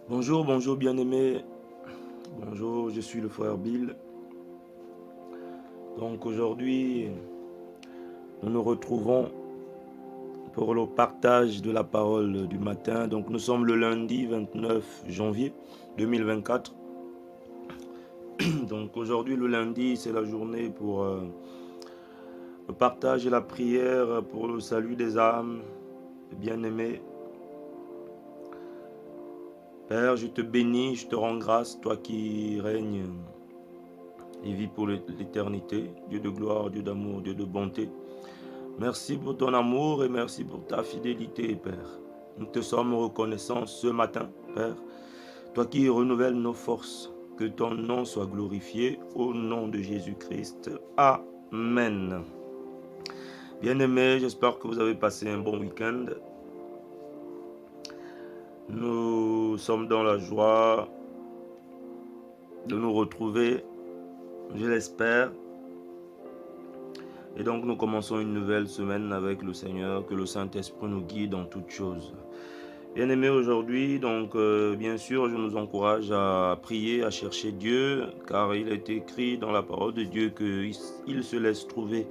Bonjour, bonjour bien-aimé. Bonjour, je suis le frère Bill. Donc aujourd'hui, nous nous retrouvons pour le partage de la parole du matin. Donc nous sommes le lundi 29 janvier 2024. Donc aujourd'hui, le lundi, c'est la journée pour le partage et la prière pour le salut des âmes. Bien-aimé, Père, je te bénis, je te rends grâce, toi qui règnes et vis pour l'éternité. Dieu de gloire, Dieu d'amour, Dieu de bonté. Merci pour ton amour et merci pour ta fidélité, Père. Nous te sommes reconnaissants ce matin, Père. Toi qui renouvelles nos forces, que ton nom soit glorifié au nom de Jésus-Christ. Amen. Bien-aimés, j'espère que vous avez passé un bon week-end. Nous sommes dans la joie de nous retrouver, je l'espère. Et donc nous commençons une nouvelle semaine avec le Seigneur, que le Saint-Esprit nous guide en toutes choses. Bien-aimés, aujourd'hui, donc bien sûr, je nous encourage à prier, à chercher Dieu, car il est écrit dans la parole de Dieu qu'il se laisse trouver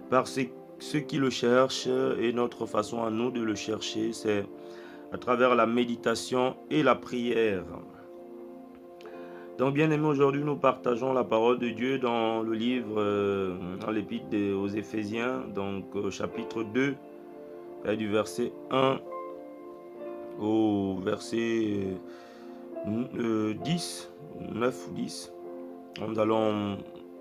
par ceux qui le cherchent, et notre façon à nous de le chercher, c'est à travers la méditation et la prière. Donc, bien-aimés, aujourd'hui, nous partageons la parole de Dieu dans le livre, dans l'épître aux Éphésiens, donc chapitre 2, du verset 1 au verset 10, 9 ou 10. Nous allons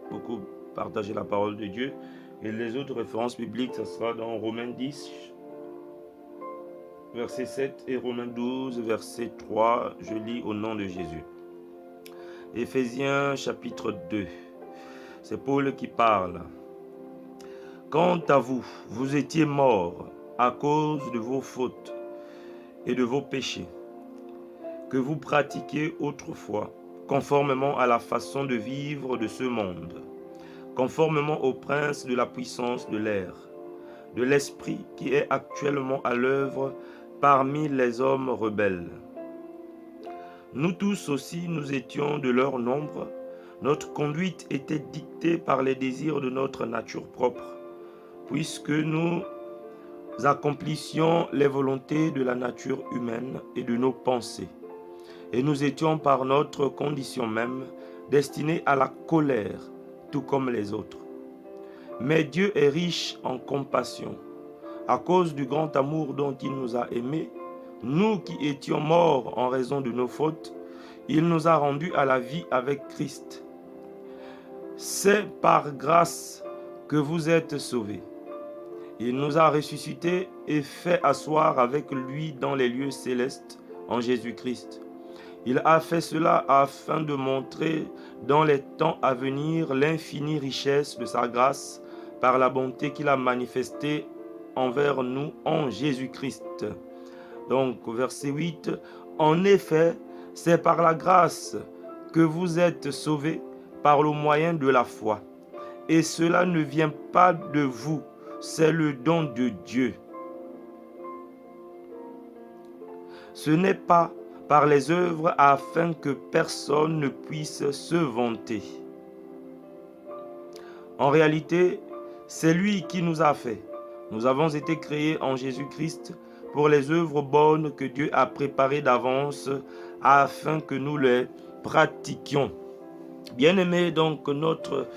beaucoup partager la parole de Dieu. Et les autres références bibliques, ça sera dans Romains 10, verset 7 et Romains 12, verset 3. Je lis au nom de Jésus. Éphésiens chapitre 2. C'est Paul qui parle. Quant à vous, vous étiez morts à cause de vos fautes et de vos péchés, que vous pratiquiez autrefois, conformément à la façon de vivre de ce monde, conformément au prince de la puissance de l'air, de l'esprit qui est actuellement à l'œuvre parmi les hommes rebelles. Nous tous aussi, nous étions de leur nombre. Notre conduite était dictée par les désirs de notre nature propre, puisque nous accomplissions les volontés de la nature humaine et de nos pensées. Et nous étions par notre condition même destinés à la colère, tout comme les autres. Mais Dieu est riche en compassion. À cause du grand amour dont il nous a aimés, nous qui étions morts en raison de nos fautes, il nous a rendus à la vie avec Christ. C'est par grâce que vous êtes sauvés. Il nous a ressuscités et fait asseoir avec lui dans les lieux célestes en Jésus-Christ. Il a fait cela afin de montrer dans les temps à venir l'infinie richesse de sa grâce par la bonté qu'il a manifestée envers nous en Jésus-Christ. Donc, verset 8, en effet, c'est par la grâce que vous êtes sauvés par le moyen de la foi. Et cela ne vient pas de vous, c'est le don de Dieu. Ce n'est pas par les œuvres afin que personne ne puisse se vanter. En réalité, c'est lui qui nous a fait. Nous avons été créés en Jésus-Christ pour les œuvres bonnes que Dieu a préparées d'avance afin que nous les pratiquions. Bien-aimés, donc notre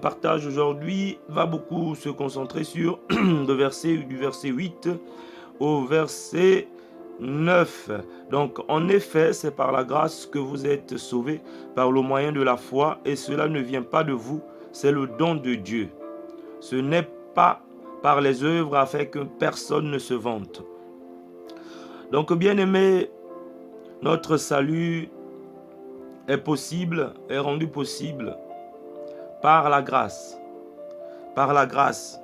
partage aujourd'hui va beaucoup se concentrer sur du verset 8 au verset 9. Donc, en effet, c'est par la grâce que vous êtes sauvés par le moyen de la foi, et cela ne vient pas de vous, c'est le don de Dieu. Ce n'est pas par les œuvres afin que personne ne se vante. Donc, bien-aimés, notre salut est possible, est rendu possible par la grâce. Par la grâce.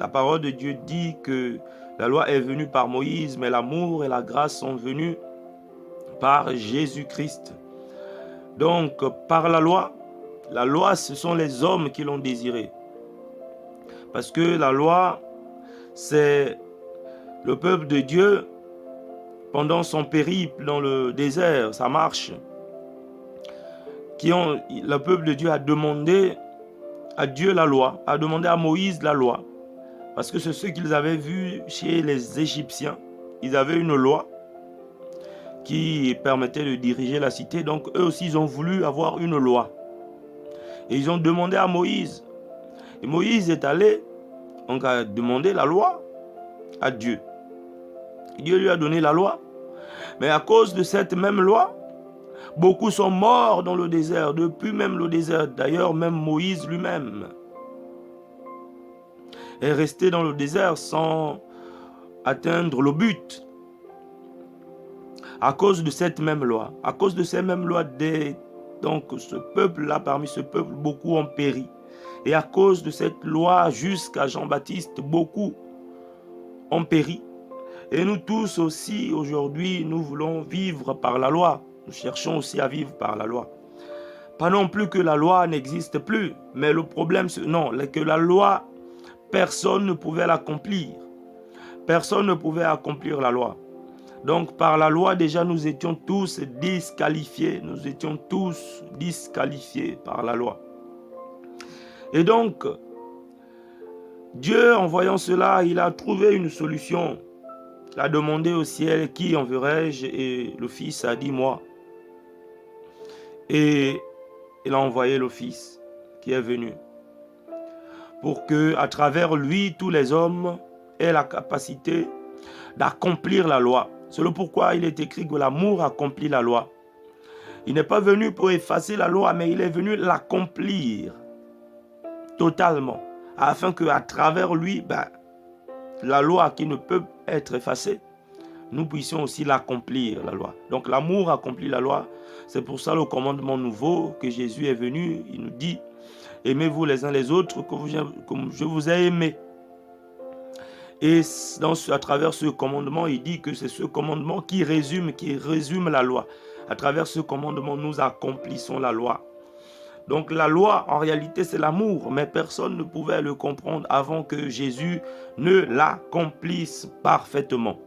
La parole de Dieu dit que la loi est venue par Moïse, mais l'amour et la grâce sont venus par Jésus-Christ. Donc, par la loi, ce sont les hommes qui l'ont désiré. Parce que la loi, c'est le peuple de Dieu pendant son périple dans le désert, sa marche, le peuple de Dieu a demandé à Dieu la loi, a demandé à Moïse la loi, parce que c'est ce qu'ils avaient vu chez les Égyptiens. Ils avaient une loi qui permettait de diriger la cité, donc eux aussi ils ont voulu avoir une loi. Et ils ont demandé à Moïse. Et Moïse est allé, donc a demandé la loi à Dieu. Dieu lui a donné la loi. Mais à cause de cette même loi, beaucoup sont morts dans le désert, depuis même le désert. D'ailleurs, même Moïse lui-même est resté dans le désert sans atteindre le but. À cause de cette même loi, à cause de ces mêmes lois, donc ce peuple-là, parmi ce peuple, beaucoup ont péri. Et à cause de cette loi, jusqu'à Jean-Baptiste, beaucoup ont péri. Et nous tous aussi, aujourd'hui, nous voulons vivre par la loi. Nous cherchons aussi à vivre par la loi. Pas non plus que la loi n'existe plus, mais le problème, non, c'est que la loi, personne ne pouvait l'accomplir. Personne ne pouvait accomplir la loi. Donc par la loi, déjà, nous étions tous disqualifiés. Nous étions tous disqualifiés par la loi. Et donc, Dieu, en voyant cela, il a trouvé une solution. Il a demandé au ciel, qui enverrai-je? Et le Fils a dit, moi. Et il a envoyé le Fils qui est venu. Pour que, à travers lui, tous les hommes aient la capacité d'accomplir la loi. C'est le pourquoi il est écrit que l'amour accomplit la loi. Il n'est pas venu pour effacer la loi, mais il est venu l'accomplir totalement, afin qu'à travers lui, la loi qui ne peut être effacée, nous puissions aussi l'accomplir, la loi. Donc l'amour accomplit la loi. C'est pour ça le commandement nouveau que Jésus est venu, il nous dit, aimez-vous les uns les autres comme je vous ai aimé. Et à travers ce commandement, il dit que c'est ce commandement qui résume la loi. À travers ce commandement, nous accomplissons la loi. Donc la loi, en réalité, c'est l'amour, mais personne ne pouvait le comprendre avant que Jésus ne l'accomplisse parfaitement.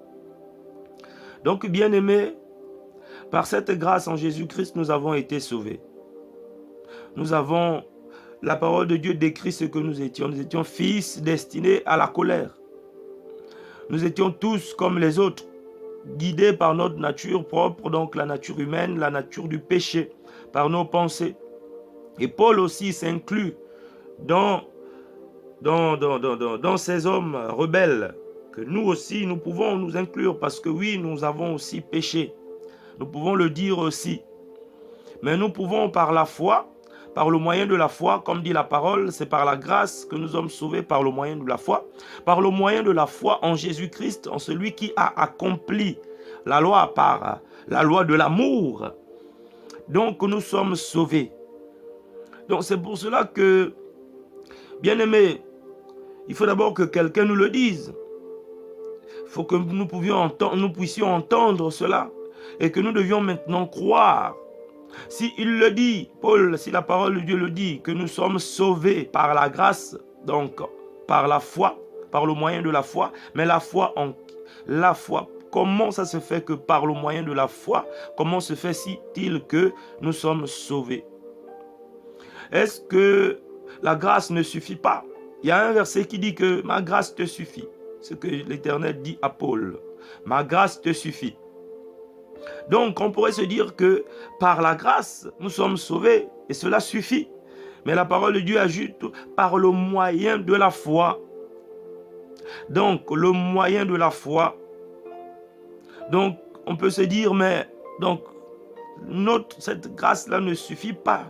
Donc, bien-aimés, par cette grâce en Jésus-Christ, nous avons été sauvés. La parole de Dieu décrit ce que nous étions. Nous étions fils destinés à la colère. Nous étions tous comme les autres, guidés par notre nature propre, donc la nature humaine, la nature du péché, par nos pensées. Et Paul aussi s'inclut dans ces hommes rebelles, que nous aussi, nous pouvons nous inclure, parce que oui, nous avons aussi péché. Nous pouvons le dire aussi. Mais nous pouvons par la foi, par le moyen de la foi, comme dit la parole, c'est par la grâce que nous sommes sauvés par le moyen de la foi. Par le moyen de la foi en Jésus-Christ, en celui qui a accompli la loi par la loi de l'amour. Donc nous sommes sauvés. Donc c'est pour cela que, bien-aimés, il faut d'abord que quelqu'un nous le dise. Il faut que nous puissions entendre cela et que nous devions maintenant croire. Si il le dit, Paul, si la parole de Dieu le dit, que nous sommes sauvés par la grâce, donc par la foi, par le moyen de la foi, mais la foi, comment ça se fait que par le moyen de la foi, comment se fait-il que nous sommes sauvés? Est-ce que la grâce ne suffit pas? Il y a un verset qui dit que ma grâce te suffit. Ce que l'Éternel dit à Paul. Ma grâce te suffit. Donc, on pourrait se dire que par la grâce, nous sommes sauvés et cela suffit. Mais la parole de Dieu ajoute par le moyen de la foi. Donc, le moyen de la foi. Donc, on peut se dire, mais donc, cette grâce-là ne suffit pas.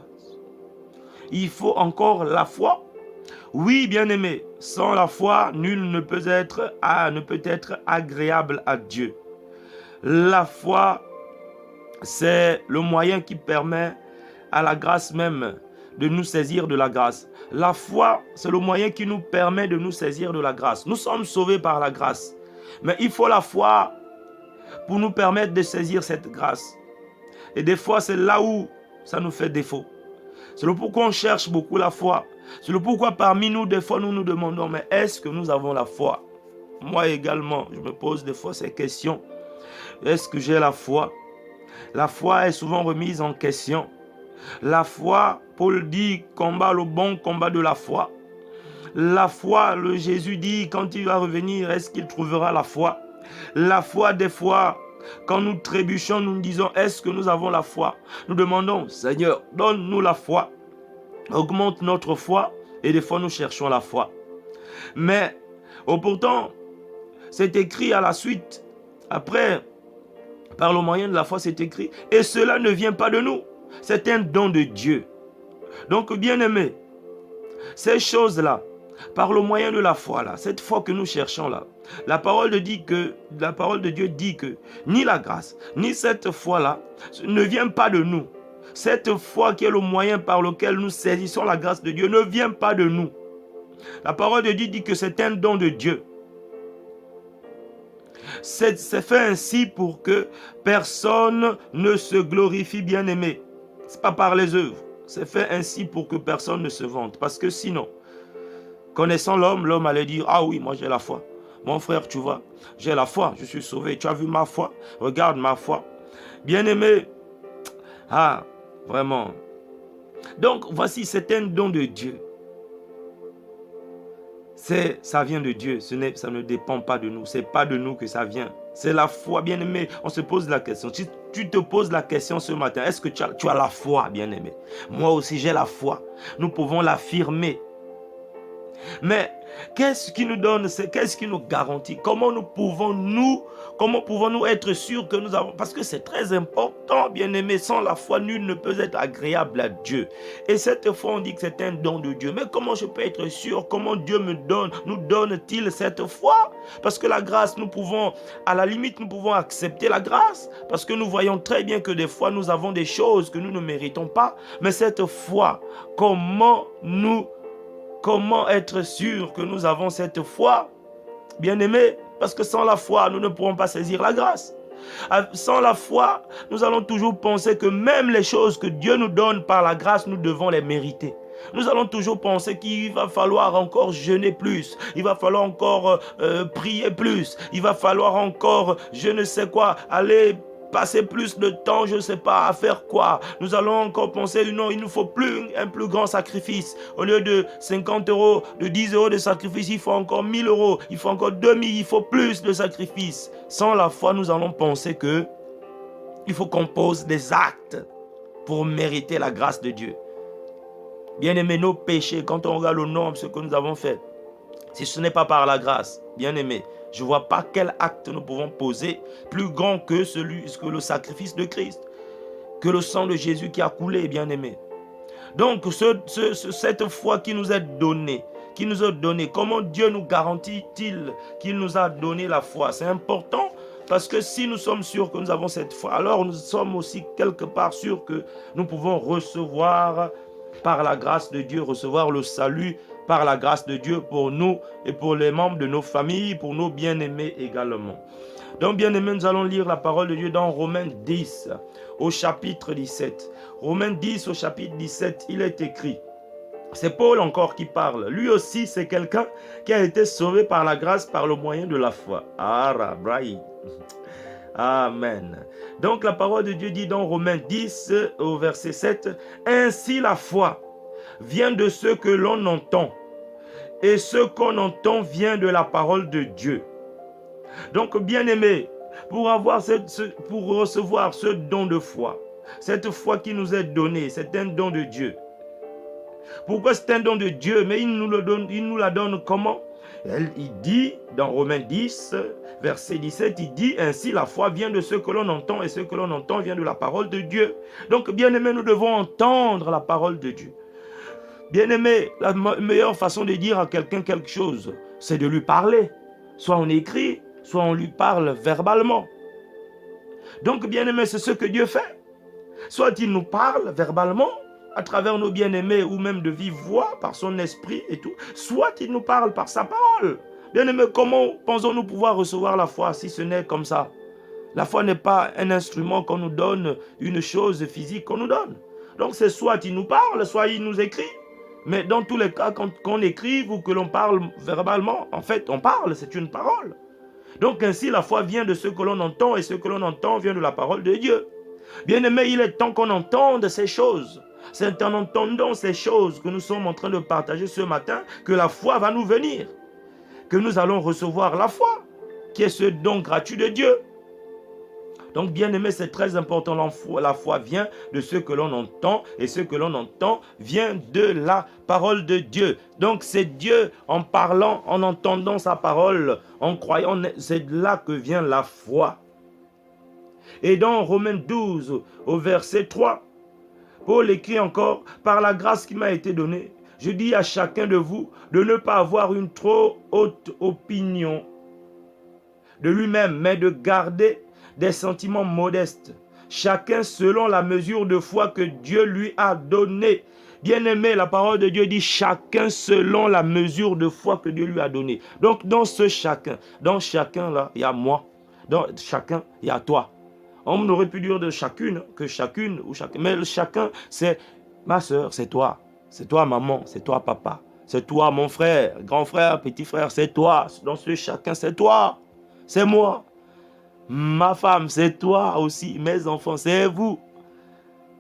Il faut encore la foi. Oui, bien-aimé, sans la foi, nul ne peut être agréable à Dieu. La foi, c'est le moyen qui permet à la grâce même de nous saisir de la grâce. La foi, c'est le moyen qui nous permet de nous saisir de la grâce. Nous sommes sauvés par la grâce. Mais il faut la foi pour nous permettre de saisir cette grâce. Et des fois, c'est là où ça nous fait défaut. C'est le pourquoi on cherche beaucoup la foi. C'est le pourquoi parmi nous, des fois, nous nous demandons, mais est-ce que nous avons la foi? Moi également, je me pose des fois ces questions. Est-ce que j'ai la foi? La foi est souvent remise en question. La foi, Paul dit, combat le bon combat de la foi. La foi, le Jésus dit, quand il va revenir, est-ce qu'il trouvera la foi? La foi, des fois, quand nous trébuchons, nous nous disons, est-ce que nous avons la foi? Nous demandons, Seigneur, donne-nous la foi. Augmente notre foi. Et des fois, nous cherchons la foi. Mais, pourtant, c'est écrit à la suite. Après, par le moyen de la foi, c'est écrit. Et cela ne vient pas de nous. C'est un don de Dieu. Donc, bien-aimés, ces choses-là, par le moyen de la foi, là, cette foi que nous cherchons là, la parole de Dieu dit que ni la grâce, ni cette foi-là ne vient pas de nous. Cette foi qui est le moyen par lequel nous saisissons la grâce de Dieu ne vient pas de nous. La parole de Dieu dit que c'est un don de Dieu. C'est fait ainsi pour que personne ne se glorifie, bien-aimé. Ce n'est pas par les œuvres. C'est fait ainsi pour que personne ne se vante. Parce que sinon, connaissant l'homme, l'homme allait dire, ah oui, moi j'ai la foi. Mon frère, tu vois, j'ai la foi, je suis sauvé. Tu as vu ma foi? Regarde ma foi. Bien-aimé, ah, vraiment. Donc, voici, c'est un don de Dieu. Ça vient de Dieu, ça ne dépend pas de nous. Ce n'est pas de nous que ça vient. C'est la foi, bien-aimé. On se pose la question. Si tu te poses la question ce matin, est-ce que tu as la foi, bien-aimé? Moi aussi, j'ai la foi. Nous pouvons l'affirmer. Mais qu'est-ce qui nous donne, qu'est-ce qui nous garantit? Comment pouvons-nous être sûrs que nous avons? Parce que c'est très important, bien-aimé. Sans la foi, nul ne peut être agréable à Dieu. Et cette foi, on dit que c'est un don de Dieu. Mais comment je peux être sûr? Comment Dieu nous donne-t-il cette foi? Parce que la grâce, à la limite, nous pouvons accepter la grâce. Parce que nous voyons très bien que des fois, nous avons des choses que nous ne méritons pas. Mais cette foi, comment être sûr que nous avons cette foi, bien-aimés? Parce que sans la foi, nous ne pourrons pas saisir la grâce. Sans la foi, nous allons toujours penser que même les choses que Dieu nous donne par la grâce, nous devons les mériter. Nous allons toujours penser qu'il va falloir encore jeûner plus, il va falloir encore prier plus, il va falloir encore, je ne sais quoi, aller passer plus de temps, je ne sais pas, à faire quoi. Nous allons encore penser, non, il nous faut un plus grand sacrifice. Au lieu de 50 euros, de 10 euros de sacrifice, il faut encore 1000 euros, il faut encore 2000, il faut plus de sacrifice. Sans la foi, nous allons penser que il faut qu'on pose des actes pour mériter la grâce de Dieu. Bien-aimés, nos péchés, quand on regarde au nombre ce que nous avons fait, si ce n'est pas par la grâce, bien-aimés, je ne vois pas quel acte nous pouvons poser plus grand que le sacrifice de Christ, que le sang de Jésus qui a coulé, bien-aimés. Donc, cette foi qui nous est donnée, comment Dieu nous garantit-il qu'il nous a donné la foi? C'est important parce que si nous sommes sûrs que nous avons cette foi, alors nous sommes aussi quelque part sûrs que nous pouvons recevoir par la grâce de Dieu, recevoir le salut par la grâce de Dieu pour nous et pour les membres de nos familles, pour nos bien-aimés également. Donc, bien-aimés, nous allons lire la parole de Dieu dans Romains 10 au chapitre 17. Romains 10 au chapitre 17, il est écrit, c'est Paul encore qui parle. Lui aussi, c'est quelqu'un qui a été sauvé par la grâce par le moyen de la foi. Amen. Donc, la parole de Dieu dit dans Romains 10 au verset 7, ainsi la foi vient de ce que l'on entend, et ce qu'on entend vient de la parole de Dieu. Donc, bien-aimés, pour recevoir ce don de foi, cette foi qui nous est donnée, c'est un don de Dieu. Pourquoi c'est un don de Dieu? Mais il nous la donne comment? Il dit dans Romains 10, verset 17, il dit, ainsi la foi vient de ce que l'on entend, et ce que l'on entend vient de la parole de Dieu. Donc, bien-aimés, nous devons entendre la parole de Dieu. Bien-aimé, la meilleure façon de dire à quelqu'un quelque chose, c'est de lui parler. Soit on écrit, soit on lui parle verbalement. Donc, bien-aimé, c'est ce que Dieu fait. Soit il nous parle verbalement, à travers nos bien-aimés, ou même de vive voix, par son esprit et tout. Soit il nous parle par sa parole. Bien-aimé, comment pensons-nous pouvoir recevoir la foi si ce n'est comme ça? La foi n'est pas un instrument qu'on nous donne, une chose physique qu'on nous donne. Donc, c'est soit il nous parle, soit il nous écrit. Mais dans tous les cas, qu'on écrive ou que l'on parle verbalement, en fait, on parle, c'est une parole. Donc ainsi, la foi vient de ce que l'on entend et ce que l'on entend vient de la parole de Dieu. Bien-aimés, il est temps qu'on entende ces choses. C'est en entendant ces choses que nous sommes en train de partager ce matin que la foi va nous venir, que nous allons recevoir la foi, qui est ce don gratuit de Dieu. Donc, bien-aimé, c'est très important. La foi vient de ce que l'on entend et ce que l'on entend vient de la parole de Dieu. Donc, c'est Dieu en parlant, en entendant sa parole, en croyant, c'est de là que vient la foi. Et dans Romains 12, au verset 3, Paul écrit encore, « Par la grâce qui m'a été donnée, je dis à chacun de vous de ne pas avoir une trop haute opinion de lui-même, mais de garder des sentiments modestes, chacun selon la mesure de foi que Dieu lui a donnée. » Bien-aimé, la parole de Dieu dit chacun selon la mesure de foi que Dieu lui a donnée. Donc dans ce chacun, dans chacun là, il y a moi. Dans chacun, il y a toi. On aurait pu dire de chacune, que chacune ou chacun. Mais le chacun, c'est ma soeur, c'est toi. C'est toi maman, c'est toi papa. C'est toi mon frère, grand frère, petit frère, c'est toi. Dans ce chacun, c'est toi. C'est moi. Ma femme, c'est toi aussi. Mes enfants, c'est vous.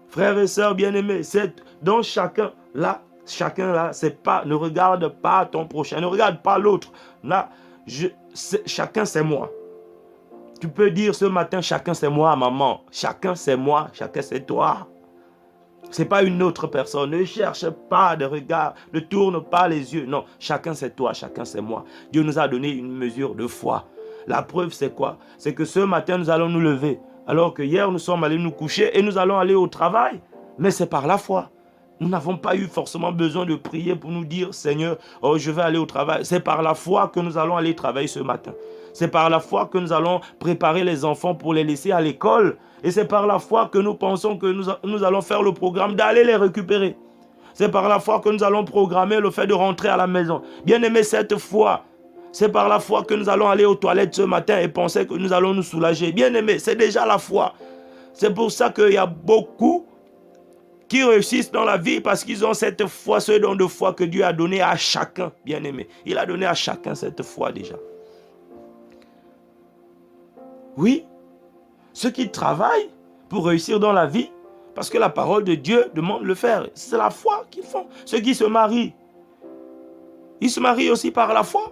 Frères et sœurs bien-aimés, c'est dans chacun là, c'est pas, ne regarde pas ton prochain, ne regarde pas l'autre. Là, chacun c'est moi. Tu peux dire ce matin, chacun c'est moi, maman. Chacun c'est moi, chacun c'est toi. C'est pas une autre personne. Ne cherche pas de regard, ne tourne pas les yeux. Non, chacun c'est toi, chacun c'est moi. Dieu nous a donné une mesure de foi. La preuve c'est quoi? C'est que ce matin nous allons nous lever. Alors que hier nous sommes allés nous coucher et nous allons aller au travail. Mais c'est par la foi. Nous n'avons pas eu forcément besoin de prier pour nous dire, Seigneur, oh, je vais aller au travail. C'est par la foi que nous allons aller travailler ce matin. C'est par la foi que nous allons préparer les enfants pour les laisser à l'école. Et c'est par la foi que nous pensons que nous allons faire le programme d'aller les récupérer. C'est par la foi que nous allons programmer le fait de rentrer à la maison. Bien-aimé, cette foi, c'est par la foi que nous allons aller aux toilettes ce matin et penser que nous allons nous soulager. Bien-aimé, c'est déjà la foi. C'est pour ça qu'il y a beaucoup qui réussissent dans la vie parce qu'ils ont cette foi, ce don de foi que Dieu a donné à chacun, bien-aimé. Il a donné à chacun cette foi déjà. Oui, ceux qui travaillent pour réussir dans la vie, parce que la parole de Dieu demande de le faire. C'est la foi qu'ils font. Ceux qui se marient, ils se marient aussi par la foi.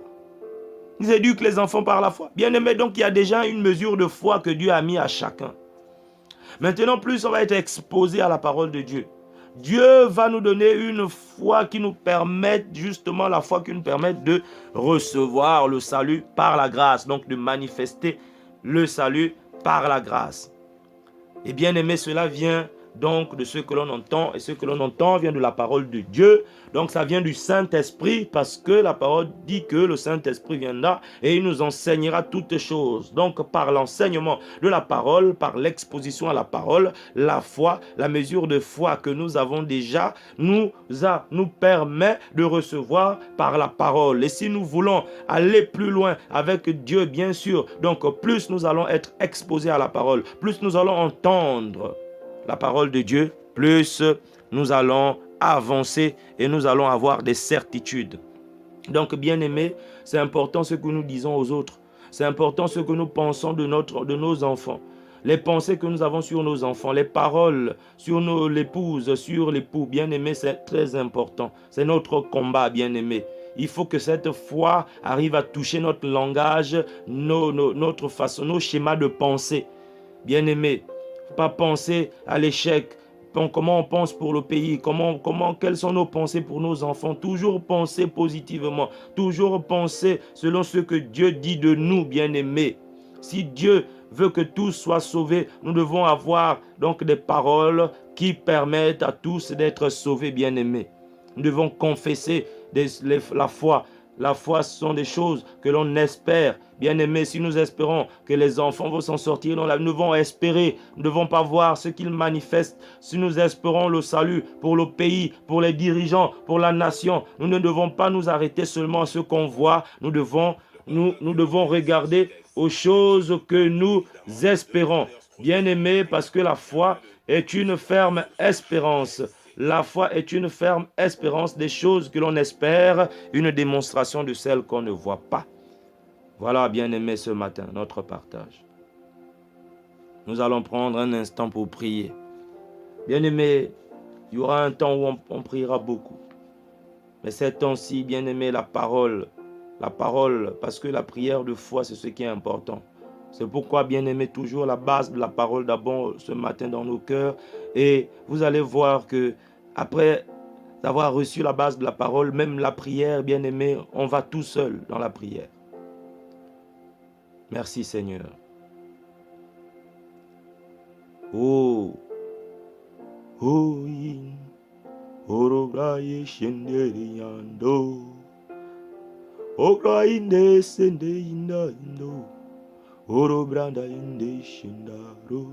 Ils éduquent les enfants par la foi. Bien-aimé, donc il y a déjà une mesure de foi que Dieu a mis à chacun. Maintenant, plus on va être exposé à la parole de Dieu. Dieu va nous donner une foi qui nous permette, justement la foi qui nous permette de recevoir le salut par la grâce. Donc de manifester le salut par la grâce. Et bien aimé, cela vient donc de ce que l'on entend. Et ce que l'on entend vient de la parole de Dieu. Donc ça vient du Saint-Esprit parce que la parole dit que le Saint-Esprit viendra et il nous enseignera toutes choses. Donc par l'enseignement de la parole, par l'exposition à la parole, la foi, la mesure de foi que nous avons déjà nous permet de recevoir par la parole. Et si nous voulons aller plus loin avec Dieu, bien sûr, donc plus nous allons être exposés à la parole, plus nous allons entendre la parole de Dieu, plus nous allons avancer et nous allons avoir des certitudes. Donc, bien aimé, c'est important ce que nous disons aux autres. C'est important ce que nous pensons de nos enfants. Les pensées que nous avons sur nos enfants, les paroles sur l'épouse, sur l'époux. Bien aimé, c'est très important. C'est notre combat, bien aimé. Il faut que cette foi arrive à toucher notre langage, notre façon, nos schémas de pensée. Bien aimé, pas penser à l'échec, comment on pense pour le pays, quelles sont nos pensées pour nos enfants. Toujours penser positivement, toujours penser selon ce que Dieu dit de nous, bien-aimés. Si Dieu veut que tous soient sauvés, nous devons avoir donc des paroles qui permettent à tous d'être sauvés, bien-aimés. Nous devons confesser la foi. La foi, ce sont des choses que l'on espère. Bien-aimés, si nous espérons que les enfants vont s'en sortir, nous devons espérer. Nous ne devons pas voir ce qu'ils manifestent. Si nous espérons le salut pour le pays, pour les dirigeants, pour la nation, nous ne devons pas nous arrêter seulement à ce qu'on voit. Nous devons regarder aux choses que nous espérons. Bien-aimés, parce que la foi est une ferme espérance. La foi est une ferme espérance des choses que l'on espère, une démonstration de celles qu'on ne voit pas. Voilà, bien-aimé, ce matin, notre partage. Nous allons prendre un instant pour prier. Bien-aimé, il y aura un temps où on priera beaucoup. Mais ces temps-ci, bien-aimé, la parole, parce que la prière de foi, c'est ce qui est important. C'est pourquoi, bien-aimé, toujours la base de la parole d'abord ce matin dans nos cœurs. Et vous allez voir que après avoir reçu la base de la parole, même la prière, bien-aimé, on va tout seul dans la prière. Merci Seigneur. Oh, oh, Orobraye shenderiando, Okrainde sende indo, Orobranda inde shendaro.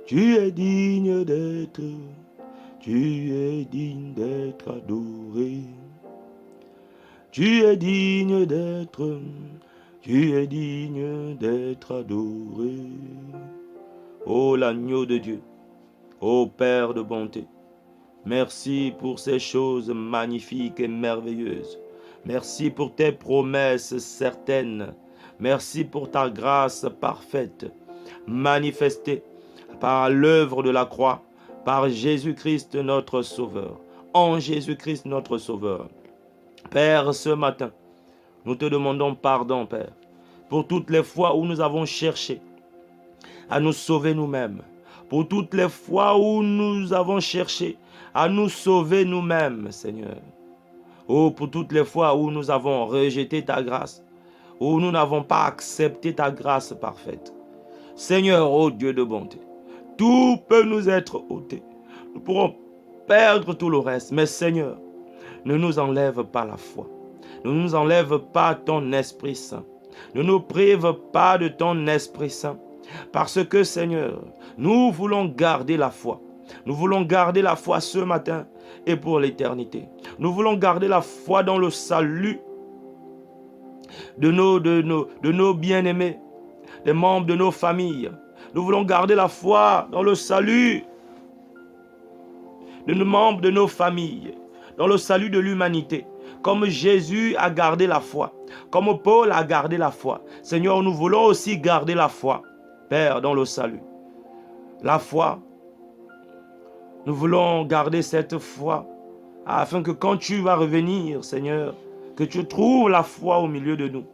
Tu es digne d'être, tu es digne d'être adoré. Tu es digne d'être, tu es digne d'être adoré. Ô l'agneau de Dieu, ô Père de bonté, merci pour ces choses magnifiques et merveilleuses. Merci pour tes promesses certaines. Merci pour ta grâce parfaite, manifestée par l'œuvre de la croix, par Jésus-Christ notre Sauveur. En Jésus-Christ notre Sauveur. Père, ce matin, nous te demandons pardon, Père, pour toutes les fois où nous avons cherché à nous sauver nous-mêmes, pour toutes les fois où nous avons cherché à nous sauver nous-mêmes, Seigneur. Oh, pour toutes les fois où nous avons rejeté ta grâce, où nous n'avons pas accepté ta grâce parfaite. Seigneur, ô Dieu de bonté, tout peut nous être ôté. Nous pourrons perdre tout le reste, mais Seigneur, ne nous enlève pas la foi. Ne nous enlève pas ton Esprit Saint. Ne nous prive pas de ton Esprit Saint. Parce que, Seigneur, nous voulons garder la foi. Nous voulons garder la foi ce matin et pour l'éternité. Nous voulons garder la foi dans le salut de nos bien-aimés, des membres de nos familles. Nous voulons garder la foi dans le salut de nos membres de nos familles, dans le salut de l'humanité. Comme Jésus a gardé la foi, comme Paul a gardé la foi. Seigneur, nous voulons aussi garder la foi, Père, dans le salut. La foi, nous voulons garder cette foi, afin que quand tu vas revenir, Seigneur, que tu trouves la foi au milieu de nous.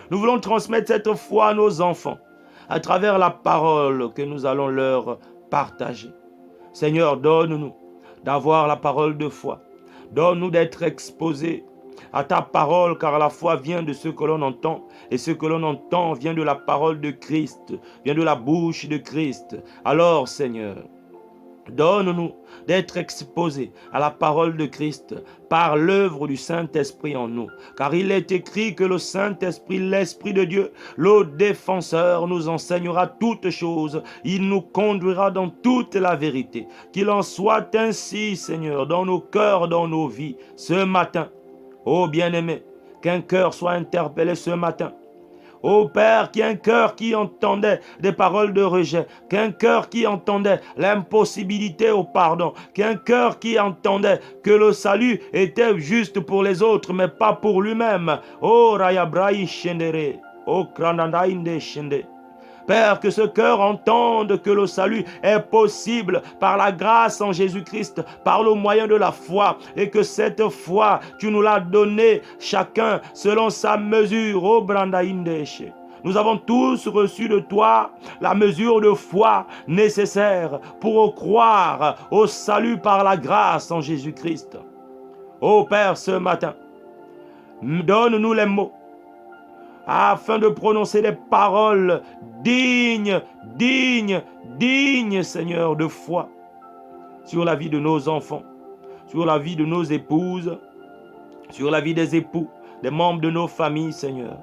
Nous voulons transmettre cette foi à nos enfants, à travers la parole que nous allons leur partager. Seigneur, donne-nous d'avoir la parole de foi. Donne-nous d'être exposés à ta parole, car la foi vient de ce que l'on entend, et ce que l'on entend vient de la parole de Christ, vient de la bouche de Christ. Alors, Seigneur, donne-nous d'être exposés à la parole de Christ par l'œuvre du Saint-Esprit en nous. Car il est écrit que le Saint-Esprit, l'Esprit de Dieu, le défenseur, nous enseignera toutes choses. Il nous conduira dans toute la vérité. Qu'il en soit ainsi, Seigneur, dans nos cœurs, dans nos vies, ce matin. Ô bien-aimé, qu'un cœur soit interpellé ce matin. Ô Père, qu'il y ait un cœur qui entendait des paroles de rejet, qu'un cœur qui entendait l'impossibilité au pardon, qu'un cœur qui entendait que le salut était juste pour les autres, mais pas pour lui-même. Ô Rayabraï Shendere, ô Kranandaïnde Shende. Père, que ce cœur entende que le salut est possible par la grâce en Jésus-Christ, par le moyen de la foi, et que cette foi, tu nous l'as donnée chacun selon sa mesure. Oh, Brandaïndeshe. Nous avons tous reçu de toi la mesure de foi nécessaire pour croire au salut par la grâce en Jésus-Christ. Oh Père, ce matin, donne-nous les mots afin de prononcer des paroles dignes, Seigneur, de foi sur la vie de nos enfants, sur la vie de nos épouses, sur la vie des époux, des membres de nos familles, Seigneur.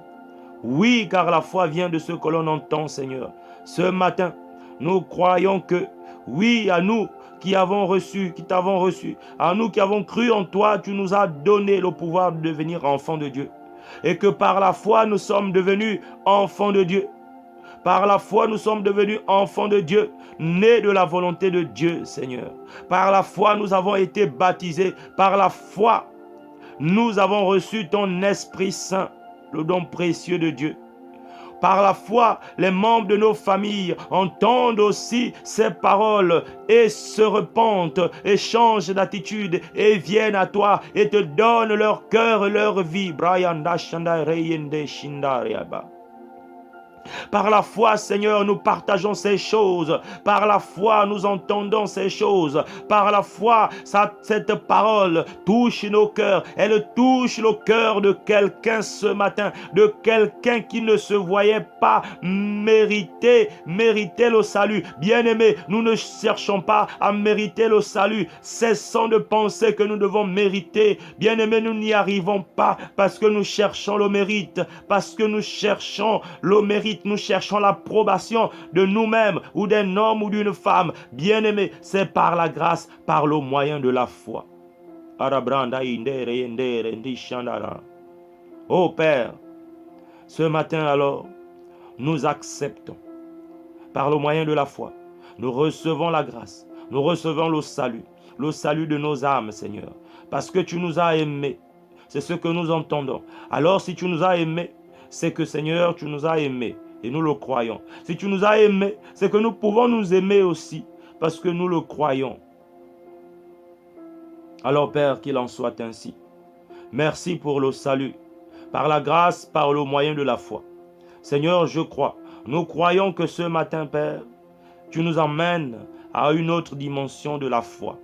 Oui, car la foi vient de ce que l'on entend, Seigneur. Ce matin, nous croyons que, oui, à nous qui avons reçu, qui t'avons reçu, à nous qui avons cru en toi, tu nous as donné le pouvoir de devenir enfants de Dieu. Et que par la foi, nous sommes devenus enfants de Dieu. Par la foi, nous sommes devenus enfants de Dieu, nés de la volonté de Dieu, Seigneur. Par la foi, nous avons été baptisés. Par la foi, nous avons reçu ton Esprit Saint. le don précieux de Dieu. Par la foi, les membres de nos familles entendent aussi ces paroles et se repentent et changent d'attitude et viennent à toi et te donnent leur cœur et leur vie. Par la foi, Seigneur, nous partageons ces choses. Par la foi, nous entendons ces choses. Par la foi, cette parole touche nos cœurs. Elle touche le cœur de quelqu'un ce matin, de quelqu'un qui ne se voyait pas mériter le salut. Bien-aimés, nous ne cherchons pas à mériter le salut. Cessons de penser que nous devons mériter. Bien-aimés, nous n'y arrivons pas parce que nous cherchons le mérite, parce que nous cherchons le mérite. Nous cherchons l'approbation de nous-mêmes ou d'un homme ou d'une femme. Bien-aimé, c'est par la grâce, par le moyen de la foi. Oh Père, ce matin alors, nous acceptons par le moyen de la foi. Nous recevons la grâce, nous recevons le salut de nos âmes, Seigneur. Parce que tu nous as aimés, c'est ce que nous entendons. Alors si tu nous as aimés, c'est que Seigneur, tu nous as aimés. Et nous le croyons. Si tu nous as aimés, c'est que nous pouvons nous aimer aussi, parce que nous le croyons. Alors Père, qu'il en soit ainsi. Merci pour le salut, par la grâce, par le moyen de la foi. Seigneur, je crois. Nous croyons que ce matin, Père, tu nous emmènes à une autre dimension de la foi.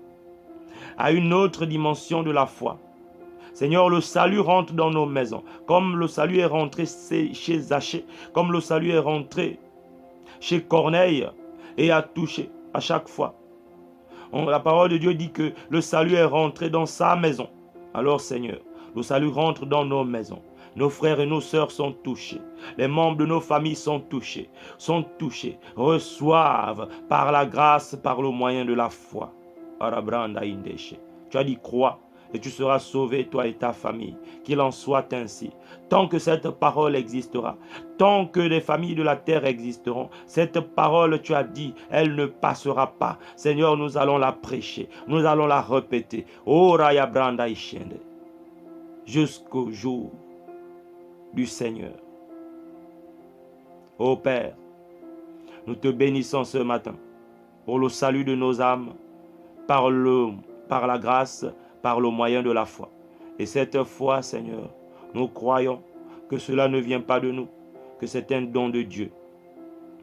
À une autre dimension de la foi. Seigneur, le salut rentre dans nos maisons, comme le salut est rentré chez Zachée, comme le salut est rentré chez Corneille et a touché à chaque fois. La parole de Dieu dit que le salut est rentré dans sa maison. Alors Seigneur, le salut rentre dans nos maisons. Nos frères et nos sœurs sont touchés. Les membres de nos familles sont touchés, reçoivent par la grâce, par le moyen de la foi. Tu as dit crois. Et tu seras sauvé, toi et ta famille. Qu'il en soit ainsi. Tant que cette parole existera, tant que les familles de la terre existeront, cette parole, tu as dit, elle ne passera pas. Seigneur, nous allons la prêcher. Nous allons la répéter. Oh, Raya Branda Ishende. Jusqu'au jour du Seigneur. Oh Père, nous te bénissons ce matin pour le salut de nos âmes, par la grâce, par le moyen de la foi. Et cette foi, Seigneur, nous croyons que cela ne vient pas de nous, que c'est un don de Dieu.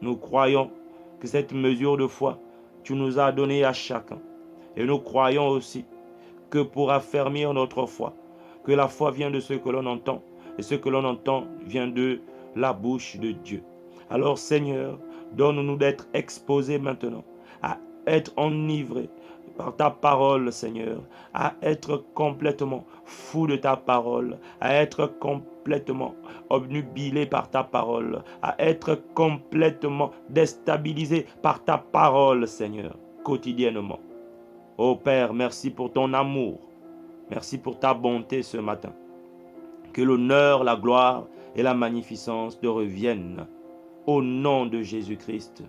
Nous croyons que cette mesure de foi, tu nous as donné à chacun. Et nous croyons aussi que pour affermir notre foi, que la foi vient de ce que l'on entend, et ce que l'on entend vient de la bouche de Dieu. Alors Seigneur, donne-nous d'être exposés maintenant, à être enivrés par ta parole, Seigneur, à être complètement fou de ta parole, à être complètement obnubilé par ta parole, à être complètement déstabilisé par ta parole, Seigneur, quotidiennement. Oh Père, merci pour ton amour, merci pour ta bonté ce matin. Que l'honneur, la gloire et la magnificence te reviennent au nom de Jésus-Christ.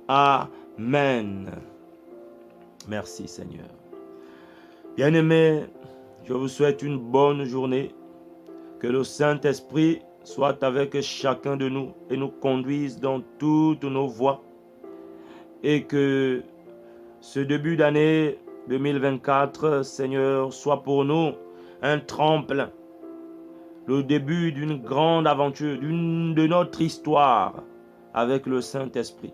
Amen. Merci Seigneur. Bien-aimés, je vous souhaite une bonne journée. Que le Saint-Esprit soit avec chacun de nous et nous conduise dans toutes nos voies. Et que ce début d'année 2024, Seigneur, soit pour nous un tremplin. Le début d'une grande aventure, de notre histoire avec le Saint-Esprit.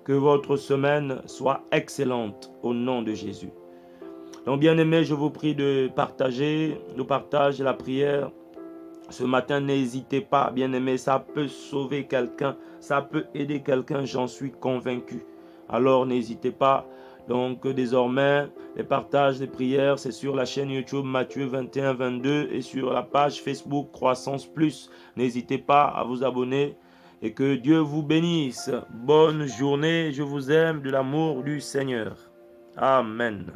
Que votre semaine soit excellente au nom de Jésus. Donc bien aimé, je vous prie de partager, nous partage la prière. Ce matin, n'hésitez pas, bien aimé, ça peut sauver quelqu'un, ça peut aider quelqu'un, j'en suis convaincu. Alors n'hésitez pas. Donc désormais, les partages des prières, c'est sur la chaîne YouTube Matthieu 21-22 et sur la page Facebook Croissance Plus. N'hésitez pas à vous abonner. Et que Dieu vous bénisse. Bonne journée. Je vous aime de l'amour du Seigneur. Amen.